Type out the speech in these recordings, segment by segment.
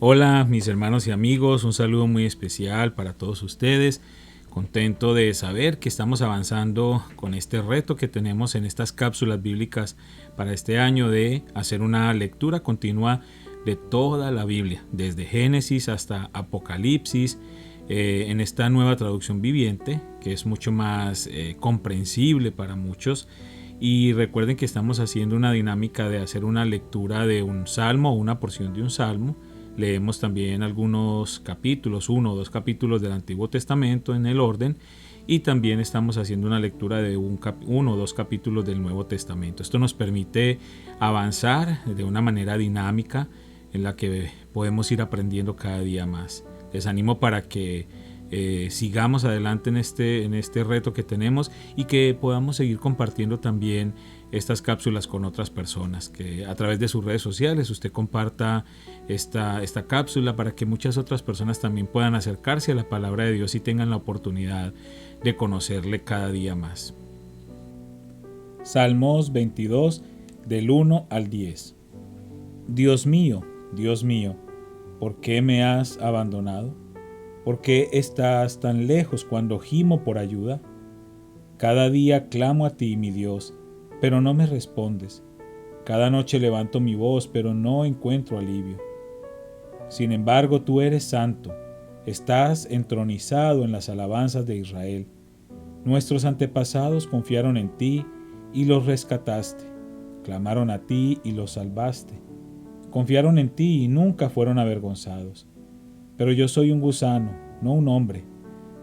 Hola mis hermanos y amigos, un saludo muy especial para todos ustedes. Contento de saber que estamos avanzando con este reto que tenemos en estas cápsulas bíblicas para este año de hacer una lectura continua de toda la Biblia, desde Génesis hasta Apocalipsis, en esta nueva traducción viviente que es mucho más comprensible para muchos. Y recuerden que estamos haciendo una dinámica de hacer una lectura de un salmo o una porción de un salmo. Leemos también algunos capítulos, 1 o 2 capítulos del Antiguo Testamento en el orden, y también estamos haciendo una lectura de 1 o 2 capítulos del Nuevo Testamento. Esto nos permite avanzar de una manera dinámica en la que podemos ir aprendiendo cada día más. Les animo para que sigamos adelante en este reto que tenemos y que podamos seguir compartiendo también estas cápsulas con otras personas, que a través de sus redes sociales usted comparta esta cápsula para que muchas otras personas también puedan acercarse a la palabra de Dios y tengan la oportunidad de conocerle cada día más. Salmos 22 del 1 al 10. Dios mío, ¿por qué me has abandonado? ¿Por qué estás tan lejos cuando gimo por ayuda? Cada día clamo a ti, mi Dios, pero no me respondes. Cada noche levanto mi voz, pero no encuentro alivio. Sin embargo, tú eres santo, estás entronizado en las alabanzas de Israel. Nuestros antepasados confiaron en ti y los rescataste. Clamaron a ti y los salvaste. Confiaron en ti y nunca fueron avergonzados. Pero yo soy un gusano, no un hombre.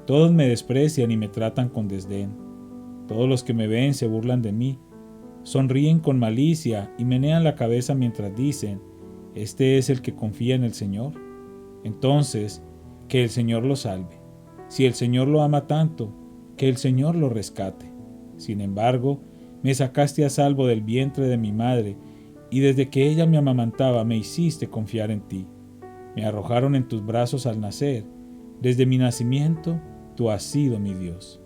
Todos me desprecian y me tratan con desdén. Todos los que me ven se burlan de mí. Sonríen con malicia y menean la cabeza mientras dicen, «¿Este es el que confía en el Señor?» Entonces, que el Señor lo salve. Si el Señor lo ama tanto, que el Señor lo rescate. Sin embargo, me sacaste a salvo del vientre de mi madre, y desde que ella me amamantaba me hiciste confiar en ti. Me arrojaron en tus brazos al nacer. Desde mi nacimiento, tú has sido mi Dios.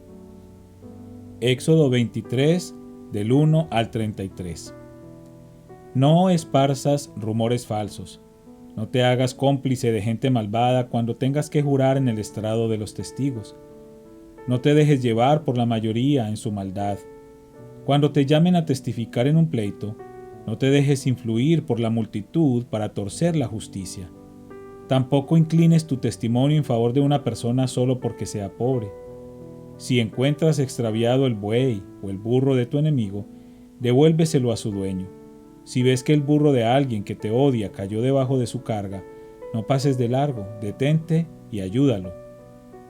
Éxodo 23, del 1 al 33. No esparzas rumores falsos. No te hagas cómplice de gente malvada cuando tengas que jurar en el estrado de los testigos. No te dejes llevar por la mayoría en su maldad. Cuando te llamen a testificar en un pleito, no te dejes influir por la multitud para torcer la justicia. Tampoco inclines tu testimonio en favor de una persona solo porque sea pobre. Si encuentras extraviado el buey o el burro de tu enemigo, devuélveselo a su dueño. Si ves que el burro de alguien que te odia cayó debajo de su carga, no pases de largo, detente y ayúdalo.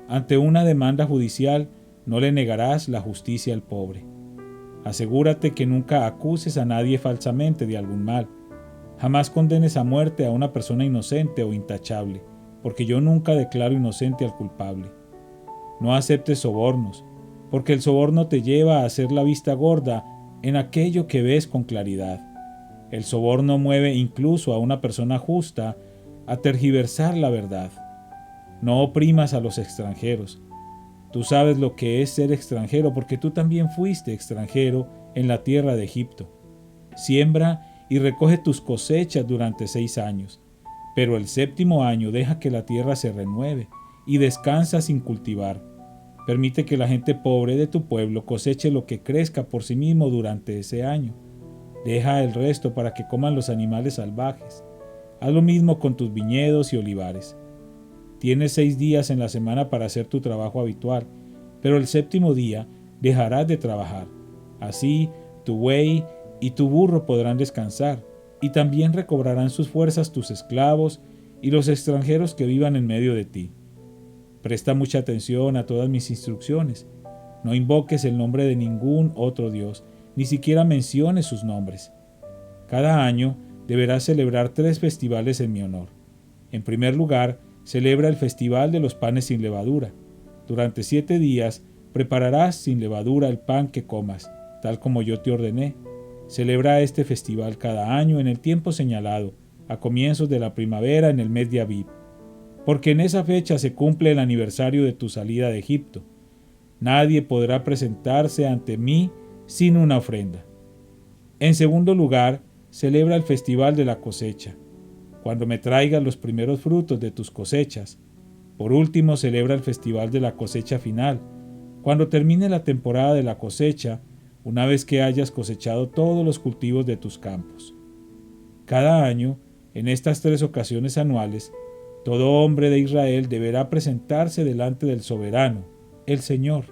Ante una demanda judicial, no le negarás la justicia al pobre. Asegúrate que nunca acuses a nadie falsamente de algún mal. Jamás condenes a muerte a una persona inocente o intachable, porque yo nunca declaro inocente al culpable. No aceptes sobornos, porque el soborno te lleva a hacer la vista gorda en aquello que ves con claridad. El soborno mueve incluso a una persona justa a tergiversar la verdad. No oprimas a los extranjeros. Tú sabes lo que es ser extranjero, porque tú también fuiste extranjero en la tierra de Egipto. Siembra y recoge tus cosechas durante 6 años, pero el 7º año deja que la tierra se renueve y descansa sin cultivar. Permite que la gente pobre de tu pueblo coseche lo que crezca por sí mismo durante ese año. Deja el resto para que coman los animales salvajes. Haz lo mismo con tus viñedos y olivares. Tienes 6 días en la semana para hacer tu trabajo habitual, pero el 7º día dejarás de trabajar. Así, tu buey y tu burro podrán descansar, y también recobrarán sus fuerzas tus esclavos y los extranjeros que vivan en medio de ti. Presta mucha atención a todas mis instrucciones. No invoques el nombre de ningún otro Dios, ni siquiera menciones sus nombres. Cada año deberás celebrar 3 festivales en mi honor. En primer lugar, celebra el Festival de los Panes sin Levadura. Durante 7 días prepararás sin levadura el pan que comas, tal como yo te ordené. Celebra este festival cada año en el tiempo señalado, a comienzos de la primavera en el mes de Abib, porque en esa fecha se cumple el aniversario de tu salida de Egipto. Nadie podrá presentarse ante mí sin una ofrenda. En segundo lugar, celebra el festival de la cosecha. cuando me traigas los primeros frutos de tus cosechas. Por último, celebra el festival de la cosecha final, cuando termine la temporada de la cosecha, una vez que hayas cosechado todos los cultivos de tus campos. Cada año, en estas 3 ocasiones anuales, todo hombre de Israel deberá presentarse delante del soberano, el Señor.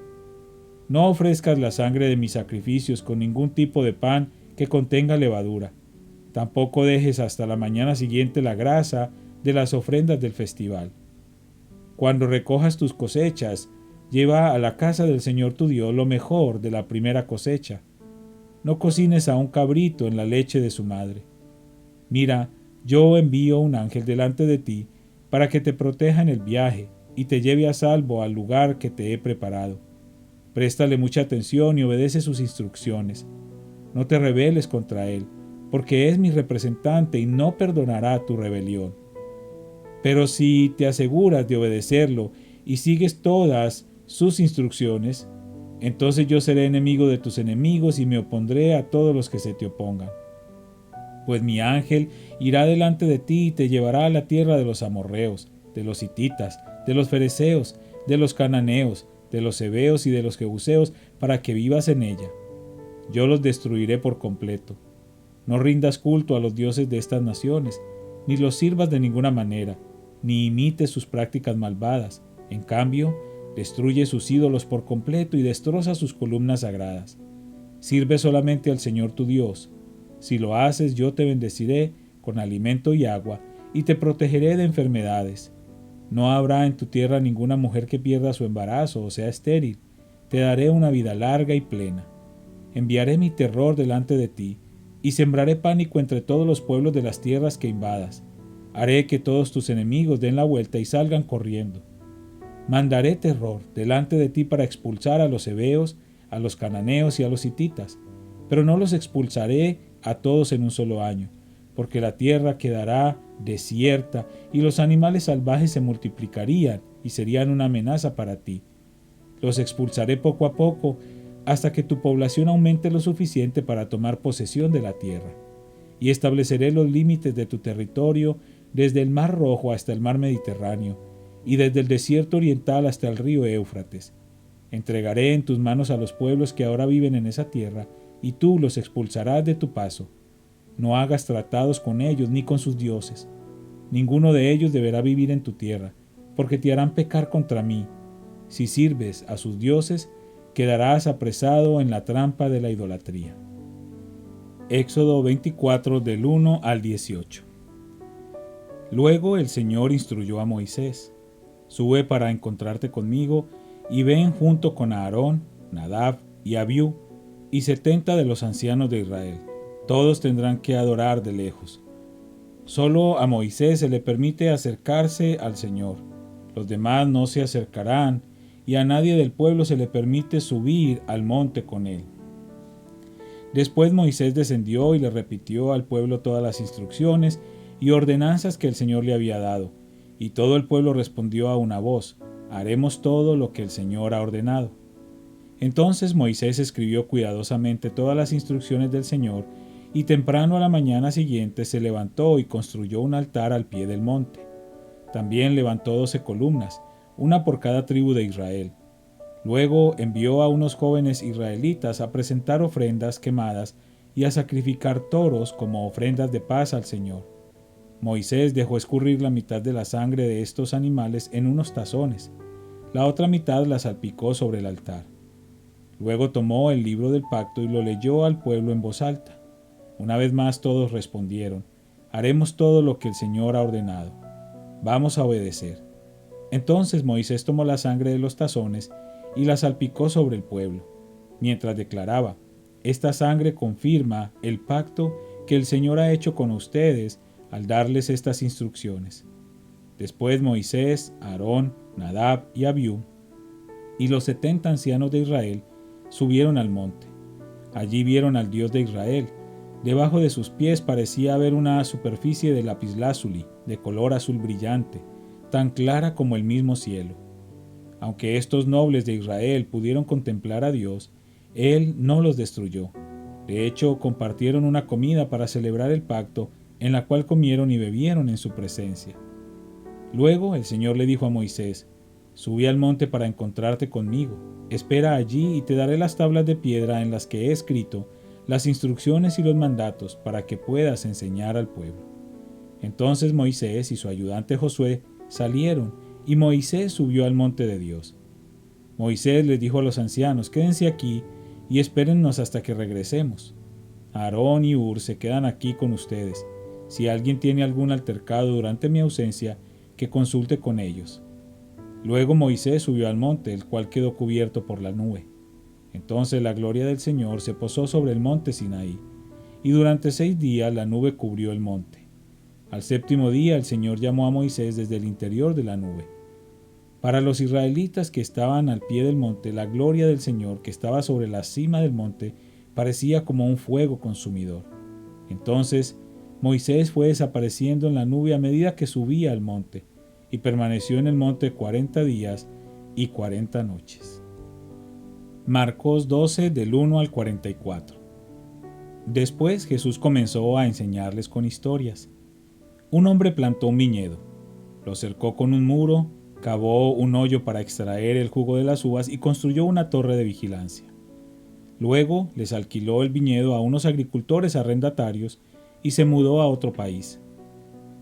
No ofrezcas la sangre de mis sacrificios con ningún tipo de pan que contenga levadura. Tampoco dejes hasta la mañana siguiente la grasa de las ofrendas del festival. Cuando recojas tus cosechas, lleva a la casa del Señor tu Dios lo mejor de la primera cosecha. No cocines a un cabrito en la leche de su madre. Mira, yo envío un ángel delante de ti para que te proteja en el viaje y te lleve a salvo al lugar que te he preparado. Préstale mucha atención y obedece sus instrucciones. No te rebeles contra él, porque es mi representante y no perdonará tu rebelión. Pero si te aseguras de obedecerlo y sigues todas sus instrucciones, entonces yo seré enemigo de tus enemigos y me opondré a todos los que se te opongan. Pues mi ángel irá delante de ti y te llevará a la tierra de los amorreos, de los hititas, de los fereceos, de los cananeos, de los heveos y de los jebuseos, para que vivas en ella. Yo los destruiré por completo. No rindas culto a los dioses de estas naciones, ni los sirvas de ninguna manera, ni imites sus prácticas malvadas. En cambio, destruye sus ídolos por completo y destroza sus columnas sagradas. Sirve solamente al Señor tu Dios. Si lo haces, yo te bendeciré con alimento y agua, y te protegeré de enfermedades. No habrá en tu tierra ninguna mujer que pierda su embarazo o sea estéril. Te daré una vida larga y plena. Enviaré mi terror delante de ti, y sembraré pánico entre todos los pueblos de las tierras que invadas. Haré que todos tus enemigos den la vuelta y salgan corriendo. Mandaré terror delante de ti para expulsar a los heveos, a los cananeos y a los hititas, pero no los expulsaré a todos en un solo año, porque la tierra quedará desierta y los animales salvajes se multiplicarían y serían una amenaza para ti. Los expulsaré poco a poco hasta que tu población aumente lo suficiente para tomar posesión de la tierra, y estableceré los límites de tu territorio desde el Mar Rojo hasta el Mar Mediterráneo, y desde el desierto oriental hasta el río Éufrates. Entregaré en tus manos a los pueblos que ahora viven en esa tierra, y tú los expulsarás de tu paso. No hagas tratados con ellos ni con sus dioses. Ninguno de ellos deberá vivir en tu tierra, porque te harán pecar contra mí. Si sirves a sus dioses, quedarás apresado en la trampa de la idolatría. Éxodo 24 del 1 al 18. Luego el Señor instruyó a Moisés: Sube para encontrarte conmigo y ven junto con Aarón, Nadab y Abiú y 70 de los ancianos de Israel. Todos tendrán que adorar de lejos. Solo a Moisés se le permite acercarse al Señor. Los demás no se acercarán y a nadie del pueblo se le permite subir al monte con él. Después Moisés descendió y le repitió al pueblo todas las instrucciones y ordenanzas que el Señor le había dado. Y todo el pueblo respondió a una voz: haremos todo lo que el Señor ha ordenado. Entonces Moisés escribió cuidadosamente todas las instrucciones del Señor, y temprano a la mañana siguiente se levantó y construyó un altar al pie del monte. También levantó 12 columnas, una por cada tribu de Israel. Luego envió a unos jóvenes israelitas a presentar ofrendas quemadas y a sacrificar toros como ofrendas de paz al Señor. Moisés dejó escurrir la mitad de la sangre de estos animales en unos tazones. La otra mitad la salpicó sobre el altar. Luego tomó el libro del pacto y lo leyó al pueblo en voz alta. Una vez más todos respondieron: haremos todo lo que el Señor ha ordenado. Vamos a obedecer. Entonces Moisés tomó la sangre de los tazones y la salpicó sobre el pueblo, mientras declaraba: esta sangre confirma el pacto que el Señor ha hecho con ustedes al darles estas instrucciones. Después Moisés, Aarón, Nadab y Abiú y los 70 ancianos de Israel subieron al monte. Allí vieron al Dios de Israel. Debajo de sus pies parecía haber una superficie de lapislázuli de color azul brillante, tan clara como el mismo cielo. Aunque estos nobles de Israel pudieron contemplar a Dios, Él no los destruyó. De hecho, compartieron una comida para celebrar el pacto en la cual comieron y bebieron en su presencia. Luego el Señor le dijo a Moisés: Subí al monte para encontrarte conmigo. Espera allí y te daré las tablas de piedra en las que he escrito las instrucciones y los mandatos para que puedas enseñar al pueblo. Entonces Moisés y su ayudante Josué salieron y Moisés subió al monte de Dios. Moisés les dijo a los ancianos: Quédense aquí y espérennos hasta que regresemos. Aarón y Hur se quedan aquí con ustedes. Si alguien tiene algún altercado durante mi ausencia, que consulte con ellos. Luego Moisés subió al monte, el cual quedó cubierto por la nube. Entonces la gloria del Señor se posó sobre el monte Sinaí, y durante 6 días la nube cubrió el monte. Al 7º día el Señor llamó a Moisés desde el interior de la nube. Para los israelitas que estaban al pie del monte, la gloria del Señor que estaba sobre la cima del monte parecía como un fuego consumidor. Entonces Moisés fue desapareciendo en la nube a medida que subía al monte, y permaneció en el monte 40 días y 40 noches. Marcos 12 del 1 al 44. Después Jesús comenzó a enseñarles con historias. Un hombre plantó un viñedo, lo cercó con un muro, cavó un hoyo para extraer el jugo de las uvas y construyó una torre de vigilancia. Luego les alquiló el viñedo a unos agricultores arrendatarios y se mudó a otro país.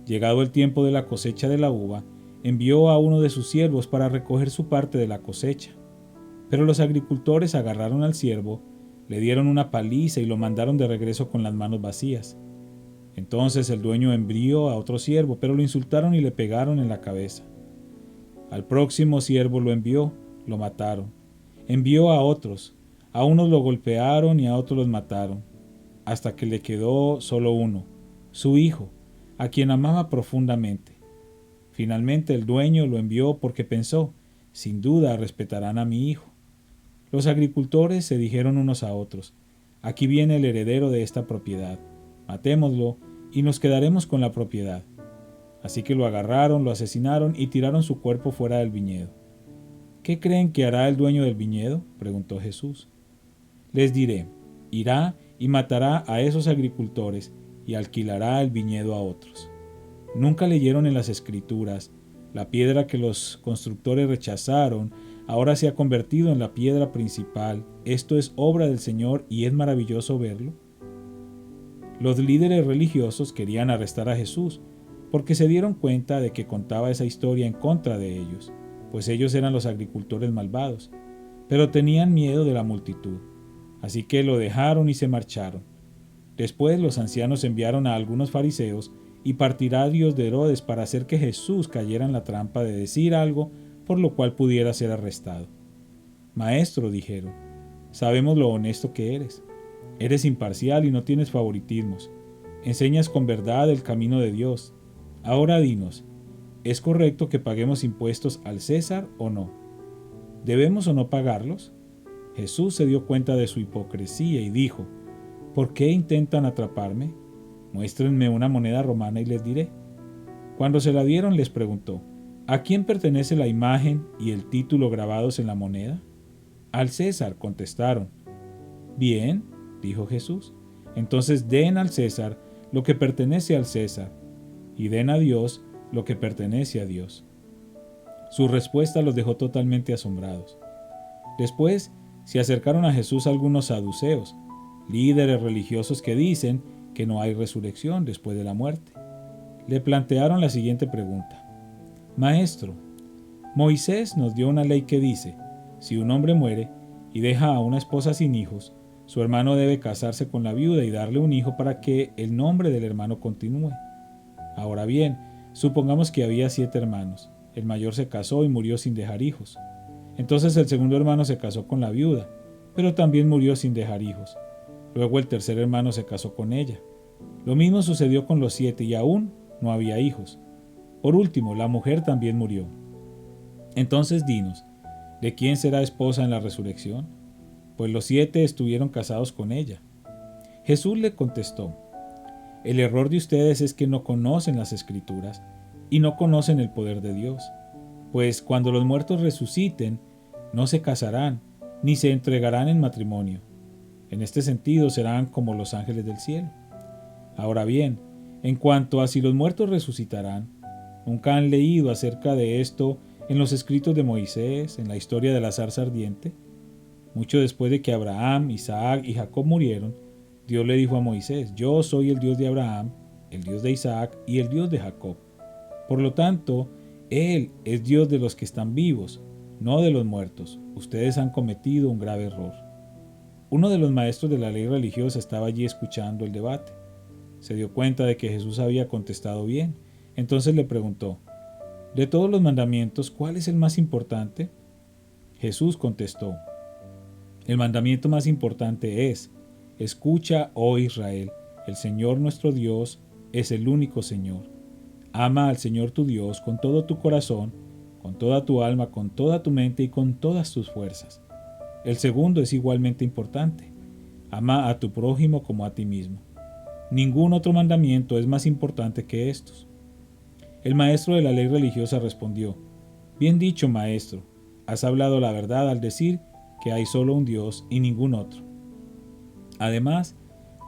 Llegado el tiempo de la cosecha de la uva, envió a uno de sus siervos para recoger su parte de la cosecha. Pero los agricultores agarraron al siervo, le dieron una paliza y lo mandaron de regreso con las manos vacías. Entonces el dueño envió a otro siervo, pero lo insultaron y le pegaron en la cabeza. Al próximo siervo lo envió, lo mataron. Envió a otros, a unos lo golpearon y a otros los mataron, hasta que le quedó solo uno, su hijo, a quien amaba profundamente. Finalmente el dueño lo envió porque pensó: sin duda respetarán a mi hijo. Los agricultores se dijeron unos a otros: aquí viene el heredero de esta propiedad, matémoslo y nos quedaremos con la propiedad. Así que lo agarraron, lo asesinaron y tiraron su cuerpo fuera del viñedo. ¿Qué creen que hará el dueño del viñedo?, preguntó Jesús. Les diré: irá y matará a esos agricultores y alquilará el viñedo a otros. ¿Nunca leyeron en las Escrituras: la piedra que los constructores rechazaron ahora se ha convertido en la piedra principal? Esto es obra del Señor y es maravilloso verlo. Los líderes religiosos querían arrestar a Jesús porque se dieron cuenta de que contaba esa historia en contra de ellos, pues ellos eran los agricultores malvados, pero tenían miedo de la multitud, así que lo dejaron y se marcharon. Después los ancianos enviaron a algunos fariseos y partidarios de Herodes para hacer que Jesús cayera en la trampa de decir algo por lo cual pudiera ser arrestado. Maestro, dijeron, sabemos lo honesto que eres. Eres imparcial y no tienes favoritismos. Enseñas con verdad el camino de Dios. Ahora dinos, ¿es correcto que paguemos impuestos al César o no? ¿Debemos o no pagarlos? Jesús se dio cuenta de su hipocresía y dijo: ¿por qué intentan atraparme? Muéstrenme una moneda romana y les diré. Cuando se la dieron, les preguntó: ¿a quién pertenece la imagen y el título grabados en la moneda? Al César, contestaron. Bien, dijo Jesús, entonces den al César lo que pertenece al César, y den a Dios lo que pertenece a Dios. Su respuesta los dejó totalmente asombrados. Después se acercaron a Jesús algunos saduceos, líderes religiosos que dicen que no hay resurrección después de la muerte. Le plantearon la siguiente pregunta: Maestro, Moisés nos dio una ley que dice: si un hombre muere y deja a una esposa sin hijos, su hermano debe casarse con la viuda y darle un hijo para que el nombre del hermano continúe. Ahora bien, supongamos que había 7 hermanos. El mayor se casó y murió sin dejar hijos. Entonces el segundo hermano se casó con la viuda, pero también murió sin dejar hijos. Luego el tercer hermano se casó con ella. Lo mismo sucedió con los 7 y aún no había hijos. Por último, la mujer también murió. Entonces dinos, ¿de quién será esposa en la resurrección? Pues los 7 estuvieron casados con ella. Jesús le contestó: el error de ustedes es que no conocen las Escrituras y no conocen el poder de Dios. Pues cuando los muertos resuciten, no se casarán ni se entregarán en matrimonio. En este sentido serán como los ángeles del cielo. Ahora bien, En cuanto a si los muertos resucitarán, ¿nunca han leído acerca de esto en los escritos de Moisés, en la historia de la zarza ardiente? Mucho después de que Abraham, Isaac y Jacob murieron, Dios le dijo a Moisés: Yo soy el Dios de Abraham, el Dios de Isaac y el Dios de Jacob. Por lo tanto, Él es Dios de los que están vivos, no de los muertos. Ustedes han cometido un grave error. Uno de los maestros de la ley religiosa estaba allí escuchando el debate. Se dio cuenta de que Jesús había contestado bien. Entonces le preguntó: ¿de todos los mandamientos, cuál es el más importante? Jesús contestó: el mandamiento más importante es: escucha, oh Israel, el Señor nuestro Dios es el único Señor. Ama al Señor tu Dios con todo tu corazón, con toda tu alma, con toda tu mente y con todas tus fuerzas. El segundo es igualmente importante: ama a tu prójimo como a ti mismo. Ningún otro mandamiento es más importante que estos. El maestro de la ley religiosa respondió: bien dicho, maestro, has hablado la verdad al decir que hay solo un Dios y ningún otro. Además,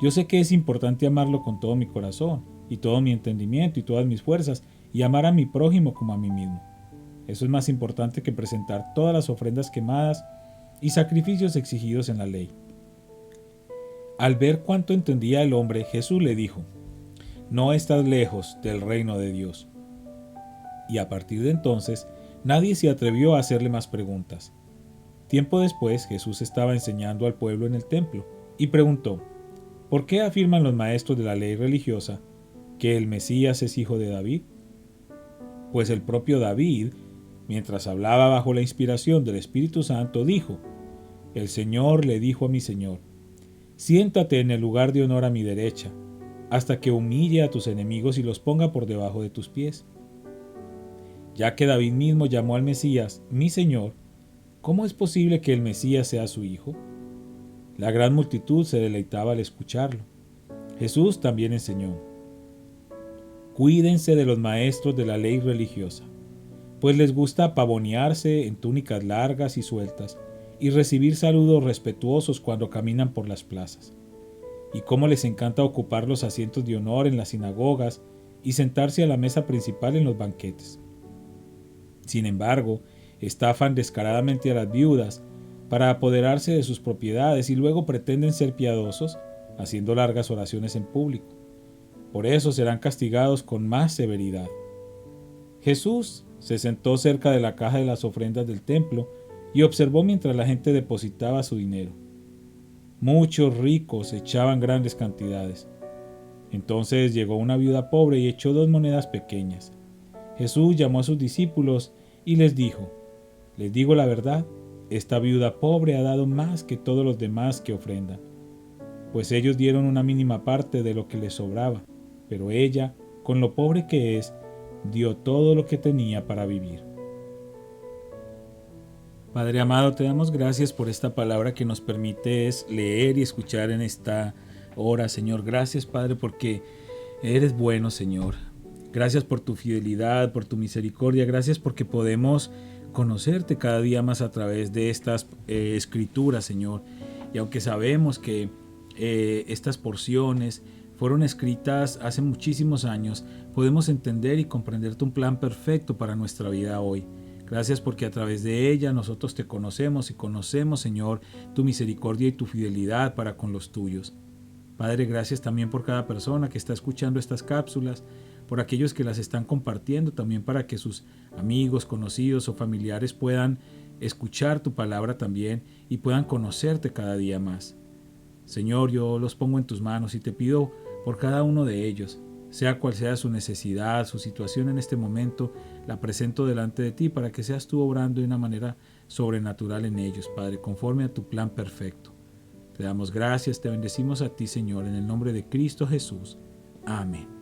yo sé que es importante amarlo con todo mi corazón, y todo mi entendimiento y todas mis fuerzas, y amar a mi prójimo como a mí mismo. Eso es más importante que presentar todas las ofrendas quemadas y sacrificios exigidos en la ley. Al ver cuánto entendía el hombre, Jesús le dijo: no estás lejos del reino de Dios. Y a partir de entonces, nadie se atrevió a hacerle más preguntas. Tiempo después, Jesús estaba enseñando al pueblo en el templo y preguntó: ¿por qué afirman los maestros de la ley religiosa que el Mesías es hijo de David? Pues el propio David, mientras hablaba bajo la inspiración del Espíritu Santo, dijo: el Señor le dijo a mi Señor: siéntate en el lugar de honor a mi derecha, hasta que humille a tus enemigos y los ponga por debajo de tus pies. Ya que David mismo llamó al Mesías mi Señor, ¿cómo es posible que el Mesías sea su hijo? La gran multitud se deleitaba al escucharlo. Jesús también enseñó: cuídense de los maestros de la ley religiosa, pues les gusta pavonearse en túnicas largas y sueltas y recibir saludos respetuosos cuando caminan por las plazas. Y cómo les encanta ocupar los asientos de honor en las sinagogas y sentarse a la mesa principal en los banquetes. Sin embargo, estafan descaradamente a las viudas para apoderarse de sus propiedades y luego pretenden ser piadosos haciendo largas oraciones en público. Por eso serán castigados con más severidad. Jesús se sentó cerca de la caja de las ofrendas del templo y observó mientras la gente depositaba su dinero. Muchos ricos echaban grandes cantidades. Entonces llegó una viuda pobre y echó 2 monedas pequeñas. Jesús llamó a sus discípulos y les dijo: les digo la verdad, esta viuda pobre ha dado más que todos los demás que ofrendan, pues ellos dieron una mínima parte de lo que les sobraba, pero ella, con lo pobre que es, dio todo lo que tenía para vivir. Padre amado, te damos gracias por esta palabra que nos permites leer y escuchar en esta hora, Señor. Gracias, Padre, porque eres bueno, Señor. Gracias por tu fidelidad, por tu misericordia. Gracias porque podemos conocerte cada día más a través de estas escrituras, Señor. Y aunque sabemos que estas porciones fueron escritas hace muchísimos años, podemos entender y comprenderte un plan perfecto para nuestra vida hoy. Gracias porque a través de ella nosotros te conocemos y conocemos, Señor, tu misericordia y tu fidelidad para con los tuyos. Padre, gracias también por cada persona que está escuchando estas cápsulas, por aquellos que las están compartiendo también para que sus amigos, conocidos o familiares puedan escuchar tu palabra también y puedan conocerte cada día más. Señor, yo los pongo en tus manos y te pido por cada uno de ellos, sea cual sea su necesidad, su situación en este momento, la presento delante de ti para que seas tú obrando de una manera sobrenatural en ellos, Padre, conforme a tu plan perfecto. Te damos gracias, te bendecimos a ti, Señor, en el nombre de Cristo Jesús. Amén.